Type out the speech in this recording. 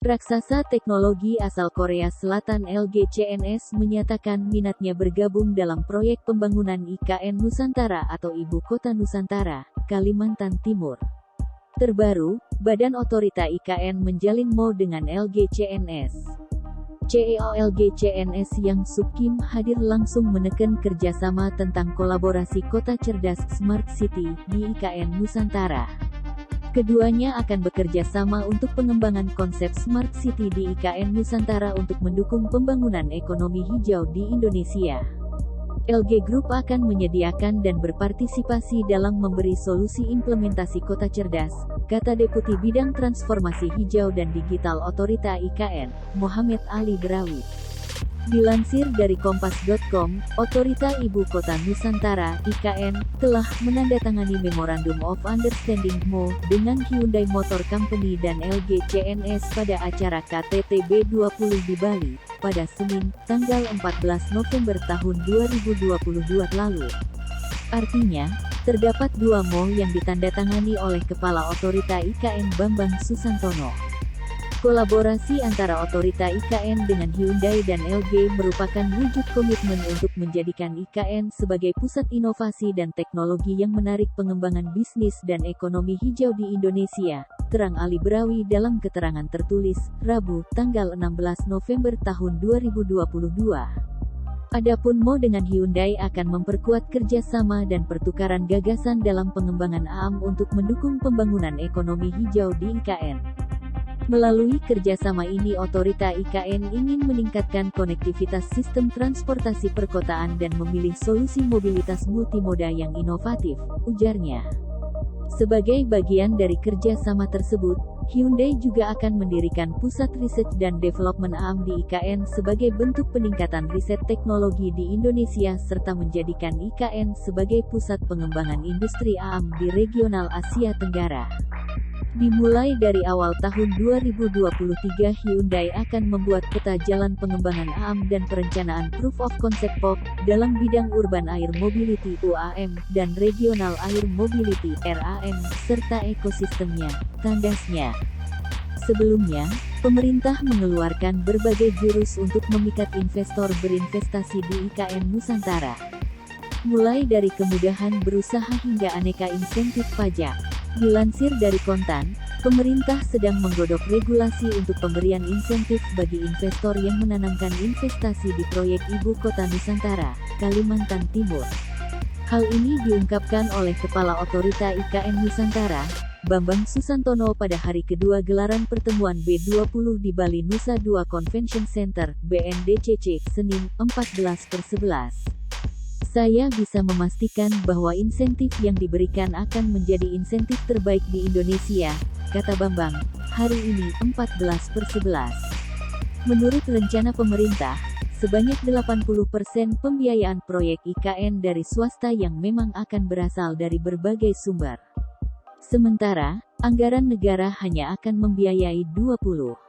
Raksasa teknologi asal Korea Selatan LG CNS menyatakan minatnya bergabung dalam proyek pembangunan IKN Nusantara atau Ibu Kota Nusantara, Kalimantan Timur. Terbaru, Badan Otorita IKN menjalin MOU dengan LG CNS. CEO LG CNS Yang Suk Kim hadir langsung menekan kerjasama tentang kolaborasi kota cerdas Smart City di IKN Nusantara. Keduanya akan bekerja sama untuk pengembangan konsep Smart City di IKN Nusantara untuk mendukung pembangunan ekonomi hijau di Indonesia. LG Group akan menyediakan dan berpartisipasi dalam memberi solusi implementasi kota cerdas, kata Deputi Bidang Transformasi Hijau dan Digital Otorita IKN, Muhammad Ali Brawi. Dilansir dari Kompas.com, Otorita Ibu Kota Nusantara (IKN) telah menandatangani Memorandum of Understanding (MOU) dengan Hyundai Motor Company dan LG CNS pada acara KTT B20 di Bali, pada Senin, tanggal 14 November tahun 2022 lalu. Artinya, terdapat dua MOU yang ditandatangani oleh Kepala Otorita IKN Bambang Susantono. Kolaborasi antara Otorita IKN dengan Hyundai dan LG merupakan wujud komitmen untuk menjadikan IKN sebagai pusat inovasi dan teknologi yang menarik pengembangan bisnis dan ekonomi hijau di Indonesia, terang Ali Brawi dalam keterangan tertulis, Rabu, tanggal 16 November tahun 2022. Adapun MOU dengan Hyundai akan memperkuat kerjasama dan pertukaran gagasan dalam pengembangan AM untuk mendukung pembangunan ekonomi hijau di IKN. Melalui kerjasama ini Otorita IKN ingin meningkatkan konektivitas sistem transportasi perkotaan dan memilih solusi mobilitas multimoda yang inovatif, ujarnya. Sebagai bagian dari kerjasama tersebut, Hyundai juga akan mendirikan pusat riset dan development AM di IKN sebagai bentuk peningkatan riset teknologi di Indonesia serta menjadikan IKN sebagai pusat pengembangan industri AM di regional Asia Tenggara. Dimulai dari awal tahun 2023 Hyundai akan membuat peta jalan pengembangan AM dan perencanaan Proof of Concept POC, dalam bidang Urban Air Mobility (UAM), dan Regional Air Mobility (RAM), serta ekosistemnya, tandasnya. Sebelumnya, pemerintah mengeluarkan berbagai jurus untuk memikat investor berinvestasi di IKN Nusantara. Mulai dari kemudahan berusaha hingga aneka insentif pajak. Dilansir dari Kontan, pemerintah sedang menggodok regulasi untuk pemberian insentif bagi investor yang menanamkan investasi di proyek Ibu Kota Nusantara, Kalimantan Timur. Hal ini diungkapkan oleh Kepala Otorita IKN Nusantara, Bambang Susantono pada hari kedua gelaran pertemuan B20 di Bali Nusa Dua Convention Center, BNDCC, Senin, 14/11. Saya bisa memastikan bahwa insentif yang diberikan akan menjadi insentif terbaik di Indonesia, kata Bambang, hari ini, 14/11. Menurut rencana pemerintah, sebanyak 80% pembiayaan proyek IKN dari swasta yang memang akan berasal dari berbagai sumber. Sementara, anggaran negara hanya akan membiayai 20%.